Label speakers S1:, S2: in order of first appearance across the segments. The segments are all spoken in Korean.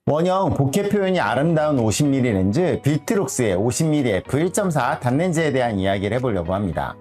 S1: 원형 bokeh 표현이 아름다운 50mm 렌즈 빌트록스의 50mm f1.4 단렌즈에 대한 이야기를 해보려고 합니다.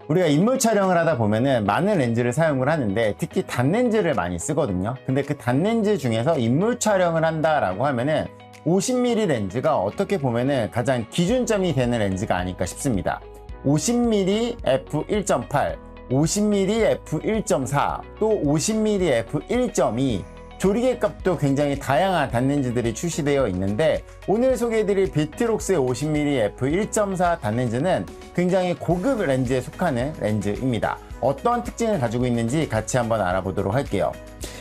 S1: 우리가 인물 촬영을 하다 보면은 많은 렌즈를 사용을 하는데 특히 단렌즈를 많이 쓰거든요. 근데 그 단렌즈 중에서 인물 촬영을 한다라고 하면은 50mm 렌즈가 어떻게 보면은 가장 기준점이 되는 렌즈가 아닐까 싶습니다. 50mm f1.8, 50mm f1.4, 또 50mm f1.2 조리개 값도 굉장히 다양한 단렌즈들이 출시되어 있는데 오늘 소개해드릴 빌트록스의 50mm f1.4 단렌즈는 굉장히 고급 렌즈에 속하는 렌즈입니다. 어떤 특징을 가지고 있는지 같이 한번 알아보도록 할게요.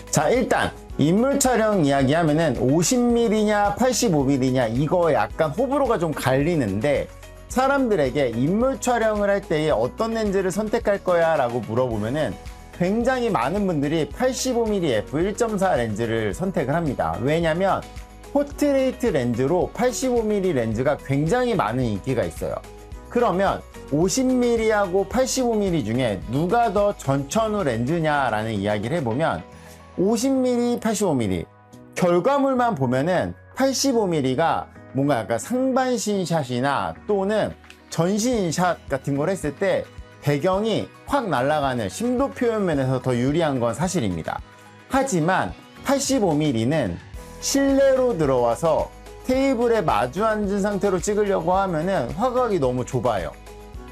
S1: 자, 일단 인물 촬영 이야기하면은 50mm냐 85mm냐 이거 약간 호불호가 좀 갈리는데 사람들에게 인물 촬영을 할 때에 어떤 렌즈를 선택할 거야 라고 물어보면은 굉장히 많은 분들이 85mm f1.4 렌즈를 선택을 합니다. 왜냐면 포트레이트 렌즈로 85mm 렌즈가 굉장히 많은 인기가 있어요. 그러면 50mm하고 85mm 중에 누가 더 전천후 렌즈냐라는 이야기를 해보면 50mm, 85mm 결과물만 보면은 85mm가 뭔가 약간 상반신 샷이나 또는 전신 샷 같은 걸 했을 때 배경이 확 날아가는 심도 표현 면에서 더 유리한 건 사실입니다. 하지만 85mm는 실내로 들어와서 테이블에 마주 앉은 상태로 찍으려고 하면은 화각이 너무 좁아요.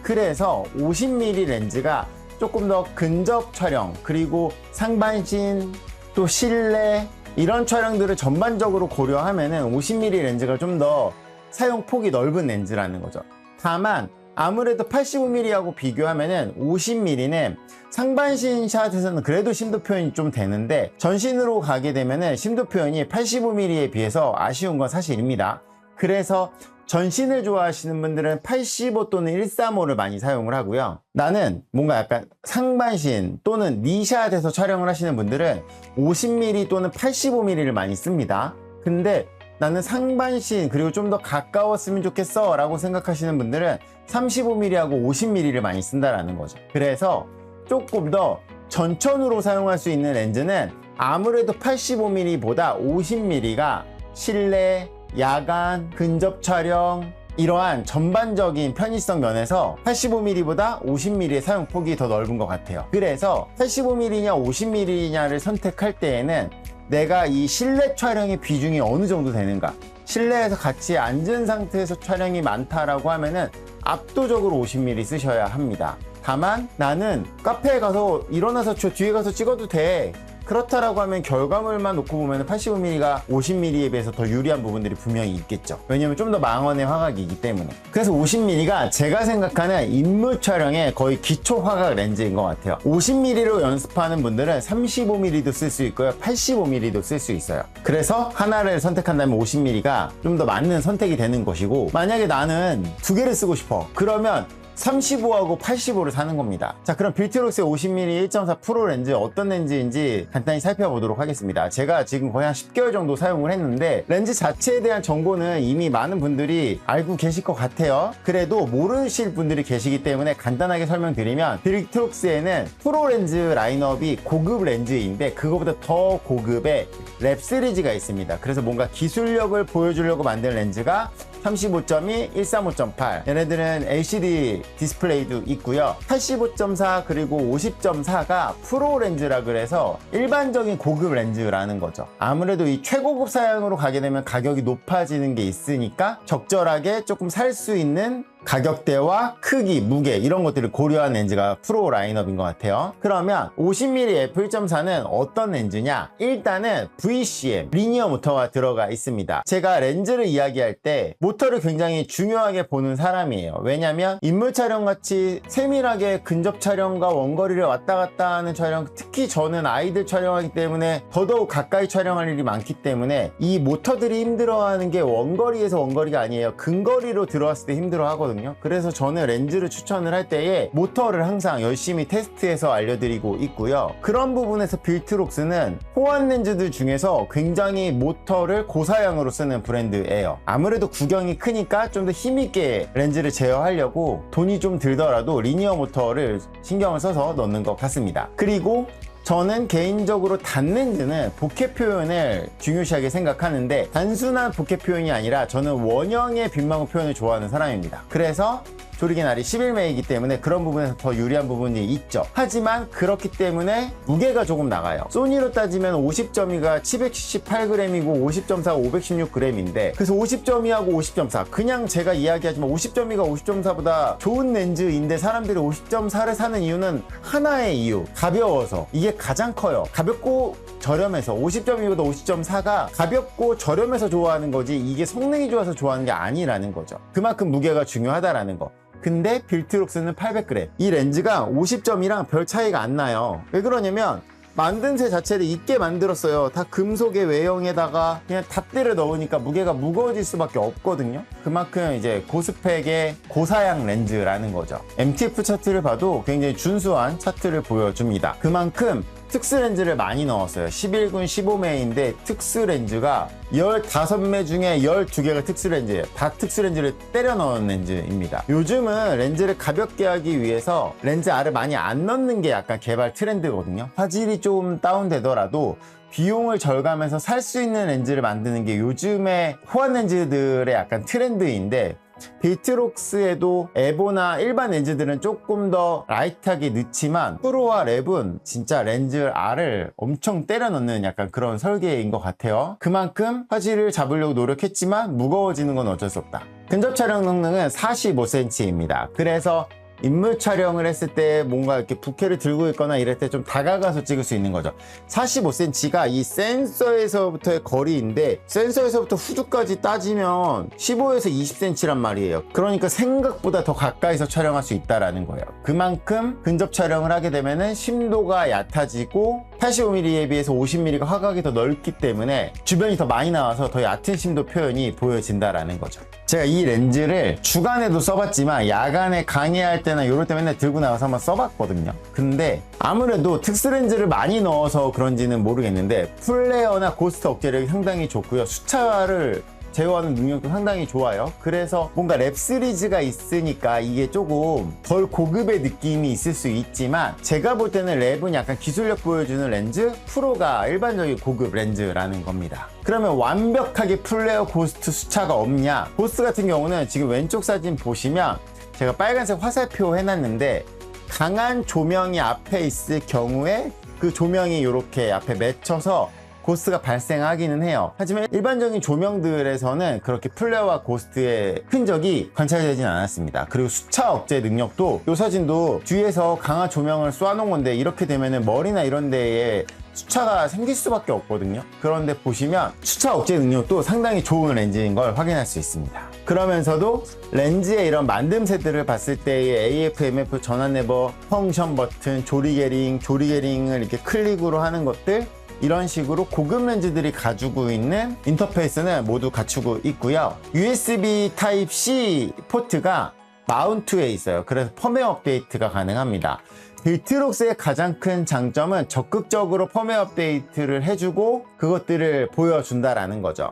S1: 그래서 50mm 렌즈가 조금 더 근접 촬영, 그리고 상반신, 또 실내 이런 촬영들을 전반적으로 고려하면은 50mm 렌즈가 좀 더 사용 폭이 넓은 렌즈라는 거죠. 다만 아무래도 85mm하고 비교하면은 50mm는 상반신 샷에서는 그래도 심도 표현이 좀 되는데 전신으로 가게 되면은 심도 표현이 85mm에 비해서 아쉬운 건 사실입니다. 그래서 전신을 좋아하시는 분들은 85 또는 135를 많이 사용을 하고요. 나는 뭔가 약간 상반신 또는 니샷에서 촬영을 하시는 분들은 50mm 또는 85mm를 많이 씁니다. 근데 나는 상반신 그리고 좀 더 가까웠으면 좋겠어 라고 생각하시는 분들은 35mm하고 50mm를 많이 쓴다라는 거죠. 그래서 조금 더 전천후로 사용할 수 있는 렌즈는 아무래도 85mm보다 50mm가 실내, 야간, 근접 촬영 이러한 전반적인 편의성 면에서 85mm보다 50mm의 사용폭이 더 넓은 것 같아요. 그래서 85mm냐 50mm냐를 선택할 때에는 내가 이 실내 촬영의 비중이 어느 정도 되는가, 실내에서 같이 앉은 상태에서 촬영이 많다라고 하면은 압도적으로 50mm 쓰셔야 합니다. 다만 나는 카페에 가서 일어나서 저 뒤에 가서 찍어도 돼, 그렇다라고 하면 결과물만 놓고 보면 85mm가 50mm에 비해서 더 유리한 부분들이 분명히 있겠죠. 왜냐면 좀 더 망원의 화각이기 때문에. 그래서 50mm가 제가 생각하는 인물 촬영의 거의 기초 화각 렌즈인 것 같아요. 50mm로 연습하는 분들은 35mm도 쓸 수 있고요, 85mm도 쓸 수 있어요. 그래서 하나를 선택한다면 50mm가 좀 더 맞는 선택이 되는 것이고, 만약에 나는 두 개를 쓰고 싶어 그러면 35하고 85를 사는 겁니다. 자, 그럼 빌트록스의 50mm 1.4 프로 렌즈 어떤 렌즈인지 간단히 살펴보도록 하겠습니다. 제가 지금 거의 한 10개월 정도 사용을 했는데 렌즈 자체에 대한 정보는 이미 많은 분들이 알고 계실 것 같아요. 그래도 모르실 분들이 계시기 때문에 간단하게 설명드리면, 빌트록스에는 프로 렌즈 라인업이 고급 렌즈인데 그거보다 더 고급의 랩 시리즈가 있습니다. 그래서 뭔가 기술력을 보여주려고 만든 렌즈가 35.2, 135.8 얘네들은 LCD 디스플레이도 있고요. 85.4 그리고 50.4가 프로 렌즈라 그래서 일반적인 고급 렌즈라는 거죠. 아무래도 이 최고급 사양으로 가게 되면 가격이 높아지는 게 있으니까 적절하게 조금 살 수 있는 가격대와 크기, 무게 이런 것들을 고려한 렌즈가 프로 라인업인 것 같아요. 그러면 50mm f1.4는 어떤 렌즈냐? 일단은 VCM, 리니어 모터가 들어가 있습니다. 제가 렌즈를 이야기할 때 모터를 굉장히 중요하게 보는 사람이에요. 왜냐면 인물 촬영 같이 세밀하게 근접 촬영과 원거리를 왔다 갔다 하는 촬영, 특히 저는 아이들 촬영하기 때문에 더더욱 가까이 촬영할 일이 많기 때문에 이 모터들이 힘들어하는 게 원거리에서 원거리가 아니에요. 근거리로 들어왔을 때 힘들어하거든요. 그래서 저는 렌즈를 추천을 할 때에 모터를 항상 열심히 테스트해서 알려드리고 있고요. 그런 부분에서 빌트록스는 호환 렌즈들 중에서 굉장히 모터를 고사양으로 쓰는 브랜드예요. 아무래도 구경이 크니까 좀 더 힘있게 렌즈를 제어하려고 돈이 좀 들더라도 리니어 모터를 신경을 써서 넣는 것 같습니다. 그리고 저는 개인적으로 단렌즈는 보케 표현을 중요시하게 생각하는데 단순한 보케 표현이 아니라 저는 원형의 빗망울 표현을 좋아하는 사람입니다. 그래서 조리개 날이 11매이기 때문에 그런 부분에서 더 유리한 부분이 있죠. 하지만 그렇기 때문에 무게가 조금 나가요. 소니로 따지면 50.2가 778g이고 50.4가 516g인데 그래서 50.2하고 50.4 그냥 제가 이야기하지만 50.2가 50.4보다 좋은 렌즈인데 사람들이 50.4를 사는 이유는 하나의 이유, 가벼워서. 이게 가장 커요. 가볍고 저렴해서. 50.2보다 50.4가 가볍고 저렴해서 좋아하는 거지 이게 성능이 좋아서 좋아하는 게 아니라는 거죠. 그만큼 무게가 중요하다라는 거. 근데 빌트록스는 800g. 이 렌즈가 50점이랑 별 차이가 안 나요. 왜 그러냐면 만듦새 자체를 있게 만들었어요. 다 금속의 외형에다가 그냥 닷대를 넣으니까 무게가 무거워질 수밖에 없거든요. 그만큼 이제 고스펙의 고사양 렌즈라는 거죠. MTF 차트를 봐도 굉장히 준수한 차트를 보여줍니다. 그만큼 특수렌즈를 많이 넣었어요. 11군 15매인데 특수렌즈가 15매 중에 12개가 특수렌즈예요. 다 특수렌즈를 때려 넣은 렌즈입니다. 요즘은 렌즈를 가볍게 하기 위해서 렌즈 알을 많이 안 넣는 게 약간 개발 트렌드거든요. 화질이 좀 다운되더라도 비용을 절감해서 살 수 있는 렌즈를 만드는 게 요즘의 호환 렌즈들의 약간 트렌드인데 빌트록스에도 에보나 일반 렌즈들은 조금 더 라이트하게 넣지만 프로와 랩은 진짜 렌즈 알을 엄청 때려 넣는 약간 그런 설계인 것 같아요. 그만큼 화질을 잡으려고 노력했지만 무거워지는 건 어쩔 수 없다. 근접 촬영 성능은 45cm입니다. 그래서 인물 촬영을 했을 때 뭔가 이렇게 부케를 들고 있거나 이럴 때 좀 다가가서 찍을 수 있는 거죠. 45cm가 이 센서에서부터의 거리인데 센서에서부터 후두까지 따지면 15에서 20cm란 말이에요. 그러니까 생각보다 더 가까이서 촬영할 수 있다는 거예요. 그만큼 근접 촬영을 하게 되면 심도가 얕아지고 85mm에 비해서 50mm가 화각이 더 넓기 때문에 주변이 더 많이 나와서 더 얕은 심도 표현이 보여진다는 거죠. 제가 이 렌즈를 주간에도 써봤지만 야간에 강의할 때나 이럴 때 맨날 들고 나가서 한번 써봤거든요. 근데 아무래도 특수렌즈를 많이 넣어서 그런지는 모르겠는데 플레어나 고스트 억제력이 상당히 좋고요. 수차를 제어하는 능력도 상당히 좋아요. 그래서 뭔가 랩 시리즈가 있으니까 이게 조금 덜 고급의 느낌이 있을 수 있지만 제가 볼 때는 랩은 약간 기술력 보여주는 렌즈, 프로가 일반적인 고급 렌즈라는 겁니다. 그러면 완벽하게 플레어 고스트 수차가 없냐? 고스트 같은 경우는 지금 왼쪽 사진 보시면 제가 빨간색 화살표 해놨는데 강한 조명이 앞에 있을 경우에 그 조명이 이렇게 앞에 맺혀서 고스트가 발생하기는 해요. 하지만 일반적인 조명들에서는 그렇게 플레어와 고스트의 흔적이 관찰되진 않았습니다. 그리고 수차 억제 능력도 이 사진도 뒤에서 강한 조명을 쏴놓은 건데 이렇게 되면은 머리나 이런 데에 수차가 생길 수밖에 없거든요. 그런데 보시면 수차 억제 능력도 상당히 좋은 렌즈인 걸 확인할 수 있습니다. 그러면서도 렌즈의 이런 만듦새들을 봤을 때의 AF, MF 전환 레버, 펑션 버튼, 조리게링을 이렇게 클릭으로 하는 것들 이런 식으로 고급 렌즈들이 가지고 있는 인터페이스는 모두 갖추고 있고요. USB Type-C 포트가 마운트에 있어요. 그래서 펌웨어 업데이트가 가능합니다. 빌트록스의 가장 큰 장점은 적극적으로 펌웨어 업데이트를 해주고 그것들을 보여준다라는 거죠.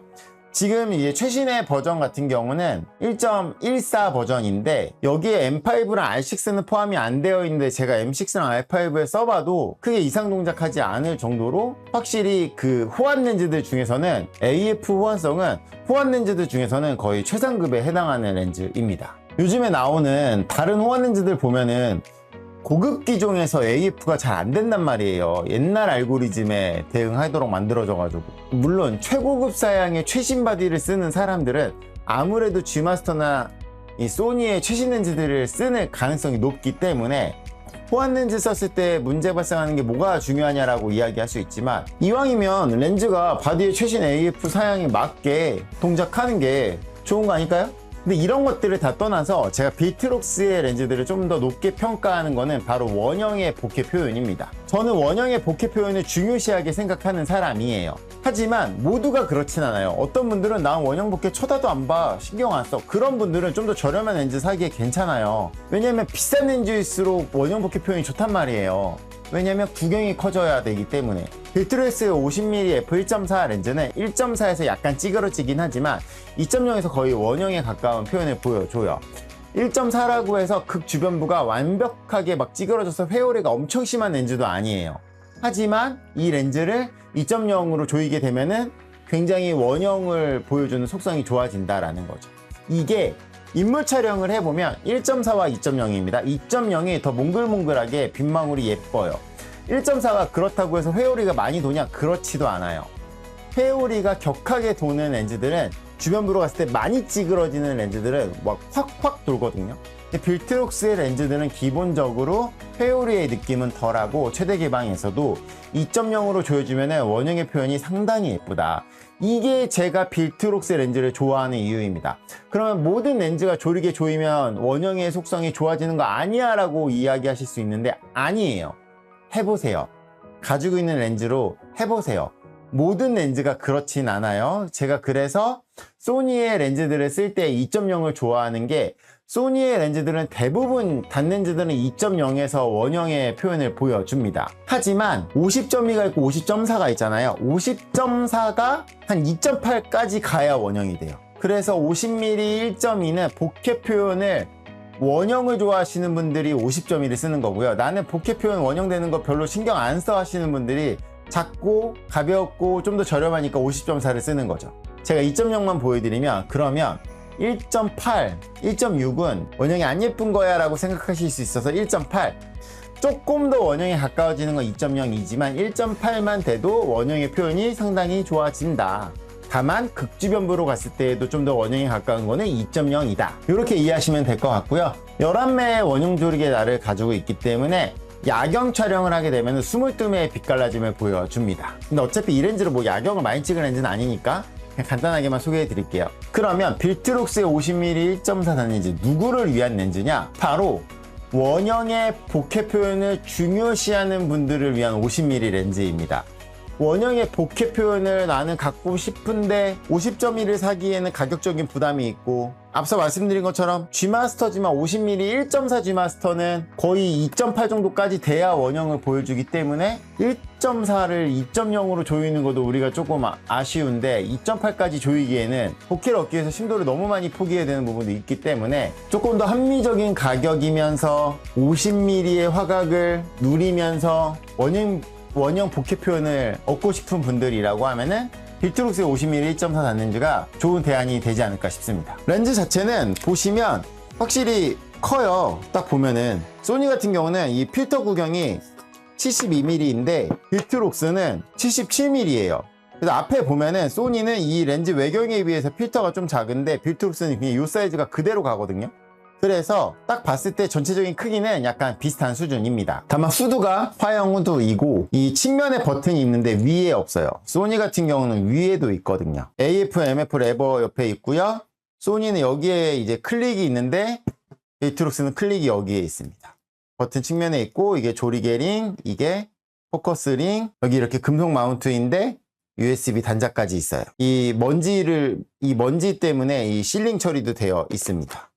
S1: 지금 이제 최신의 버전 같은 경우는 1.14 버전인데 여기에 M5랑 R6는 포함이 안 되어 있는데 제가 M6랑 R5에 써봐도 크게 이상 동작하지 않을 정도로 확실히 그 호환 렌즈들 중에서는 AF 호환성은 호환 렌즈들 중에서는 거의 최상급에 해당하는 렌즈입니다. 요즘에 나오는 다른 호환 렌즈들 보면은 고급 기종에서 AF가 잘 안 된단 말이에요. 옛날 알고리즘에 대응하도록 만들어져가지고. 물론 최고급 사양의 최신 바디를 쓰는 사람들은 아무래도 G마스터나 이 소니의 최신 렌즈들을 쓰는 가능성이 높기 때문에 호환 렌즈 썼을 때 문제 발생하는 게 뭐가 중요하냐라고 이야기할 수 있지만 이왕이면 렌즈가 바디의 최신 AF 사양에 맞게 동작하는 게 좋은 거 아닐까요? 근데 이런 것들을 다 떠나서 제가 빌트록스의 렌즈들을 좀 더 높게 평가하는 거는 바로 원형의 보케 표현입니다. 저는 원형의 보케 표현을 중요시하게 생각하는 사람이에요. 하지만 모두가 그렇진 않아요. 어떤 분들은 난 원형 보케 쳐다도 안 봐, 신경 안 써. 그런 분들은 좀 더 저렴한 렌즈 사기에 괜찮아요. 왜냐면 비싼 렌즈일수록 원형 보케 표현이 좋단 말이에요. 왜냐면 구경이 커져야 되기 때문에. 빌트록스의 50mm f1.4 렌즈는 1.4에서 약간 찌그러지긴 하지만 2.0에서 거의 원형에 가까운 표현을 보여줘요. 1.4라고 해서 극 주변부가 완벽하게 막 찌그러져서 회오리가 엄청 심한 렌즈도 아니에요. 하지만 이 렌즈를 2.0으로 조이게 되면은 굉장히 원형을 보여주는 속성이 좋아진다라는 거죠. 이게 인물 촬영을 해보면 1.4와 2.0입니다. 2.0이 더 몽글몽글하게 빗망울이 예뻐요. 1.4가 그렇다고 해서 회오리가 많이 도냐? 그렇지도 않아요. 회오리가 격하게 도는 렌즈들은 주변부로 갔을 때 많이 찌그러지는 렌즈들은 막 확확 돌거든요. 근데 빌트록스의 렌즈들은 기본적으로 회오리의 느낌은 덜하고 최대 개방에서도 2.0으로 조여주면 원형의 표현이 상당히 예쁘다. 이게 제가 빌트록스의 렌즈를 좋아하는 이유입니다. 그러면 모든 렌즈가 조리게 조이면 원형의 속성이 좋아지는 거 아니야 라고 이야기하실 수 있는데 아니에요. 해보세요. 가지고 있는 렌즈로 해보세요. 모든 렌즈가 그렇진 않아요. 제가 그래서 소니의 렌즈들을 쓸 때 2.0을 좋아하는 게 소니의 렌즈들은 대부분 단렌즈들은 2.0에서 원형의 표현을 보여줍니다. 하지만 50.2가 있고 50.4가 있잖아요. 50.4가 한 2.8까지 가야 원형이 돼요. 그래서 50mm 1.2는 보케 표현을 원형을 좋아하시는 분들이 50.1을 쓰는 거고요. 나는 보케 표현 원형되는 거 별로 신경 안 써 하시는 분들이 작고 가볍고 좀 더 저렴하니까 50.4를 쓰는 거죠. 제가 2.0만 보여드리면 그러면 1.8, 1.6은 원형이 안 예쁜 거야 라고 생각하실 수 있어서 1.8 조금 더 원형에 가까워지는 건 2.0이지만 1.8만 돼도 원형의 표현이 상당히 좋아진다. 다만 극주변부로 갔을 때에도 좀 더 원형에 가까운 거는 2.0이다. 이렇게 이해하시면 될 것 같고요. 11매의 원형 조리개 날을 가지고 있기 때문에 야경 촬영을 하게 되면 22매의 빛갈라짐을 보여줍니다. 근데 어차피 이 렌즈로 뭐 야경을 많이 찍은 렌즈는 아니니까 그냥 간단하게만 소개해 드릴게요. 그러면 빌트록스의 50mm 1.4 단렌즈 누구를 위한 렌즈냐? 바로 원형의 보케 표현을 중요시하는 분들을 위한 50mm 렌즈입니다. 원형의 보케 표현을 나는 갖고 싶은데 50.1을 사기에는 가격적인 부담이 있고 앞서 말씀드린 것처럼 G마스터지만 50mm 1.4 G마스터는 거의 2.8 정도까지 돼야 원형을 보여주기 때문에 1.4를 2.0으로 조이는 것도 우리가 조금 아쉬운데 2.8까지 조이기에는 보케를 얻기 위해서 심도를 너무 많이 포기해야 되는 부분도 있기 때문에 조금 더 합리적인 가격이면서 50mm의 화각을 누리면서 원형 보케 표현을 얻고 싶은 분들이라고 하면은 빌트록스의 50mm 1.4 단렌즈가 좋은 대안이 되지 않을까 싶습니다. 렌즈 자체는 보시면 확실히 커요. 딱 보면은 소니 같은 경우는 이 필터 구경이 72mm인데 빌트록스는 77mm예요. 그래서 앞에 보면은 소니는 이 렌즈 외경에 비해서 필터가 좀 작은데 빌트록스는 그냥 이 사이즈가 그대로 가거든요. 그래서 딱 봤을 때 전체적인 크기는 약간 비슷한 수준입니다. 다만 후드가 화형 후드이고 이 측면에 버튼이 있는데 위에 없어요. 소니 같은 경우는 위에도 있거든요. AF, MF 레버 옆에 있고요. 소니는 여기에 이제 클릭이 있는데 빌트록스는 클릭이 여기에 있습니다. 버튼 측면에 있고 이게 조리개 링, 이게 포커스 링, 여기 이렇게 금속 마운트인데 USB 단자까지 있어요. 이 먼지 때문에 이 실링 처리도 되어 있습니다.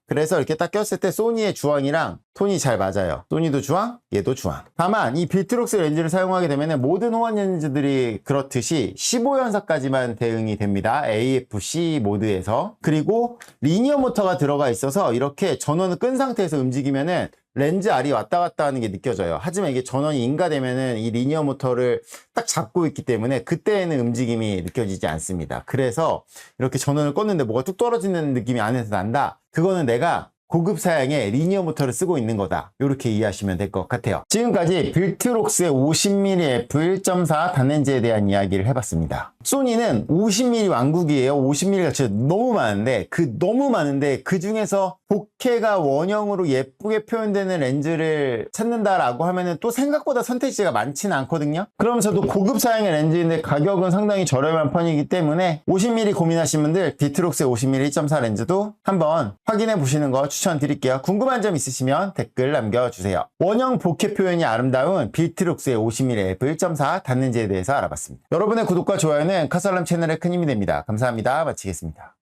S1: 그래서 이렇게 딱 꼈을 때 소니의 주황이랑 톤이 잘 맞아요. 소니도 주황, 얘도 주황. 다만 이 빌트록스 렌즈를 사용하게 되면 모든 호환 렌즈들이 그렇듯이 15연사까지만 대응이 됩니다. AFC 모드에서. 그리고 리니어 모터가 들어가 있어서 이렇게 전원을 끈 상태에서 움직이면은 렌즈 알이 왔다 갔다 하는 게 느껴져요. 하지만 이게 전원이 인가되면은 이 리니어 모터를 딱 잡고 있기 때문에 그때에는 움직임이 느껴지지 않습니다. 그래서 이렇게 전원을 껐는데 뭐가 뚝 떨어지는 느낌이 안에서 난다. 그거는 내가 고급 사양의 리니어 모터를 쓰고 있는 거다. 이렇게 이해하시면 될 것 같아요. 지금까지 빌트록스의 50mm f1.4 단렌즈에 대한 이야기를 해봤습니다. 소니는 50mm 왕국이에요. 50mm가 진짜 너무 많은데 그 중에서 보케가 원형으로 예쁘게 표현되는 렌즈를 찾는다라고 하면은 또 생각보다 선택지가 많지는 않거든요. 그러면서도 고급 사양의 렌즈인데 가격은 상당히 저렴한 편이기 때문에 50mm 고민하신 분들 빌트록스의 50mm 1.4 렌즈도 한번 확인해 보시는 거 추천드릴게요. 궁금한 점 있으시면 댓글 남겨주세요. 원형 보케 표현이 아름다운 빌트록스의 50mm f1.4 단렌즈에 대해서 알아봤습니다. 여러분의 구독과 좋아요는 카살람 채널에 큰 힘이 됩니다. 감사합니다. 마치겠습니다.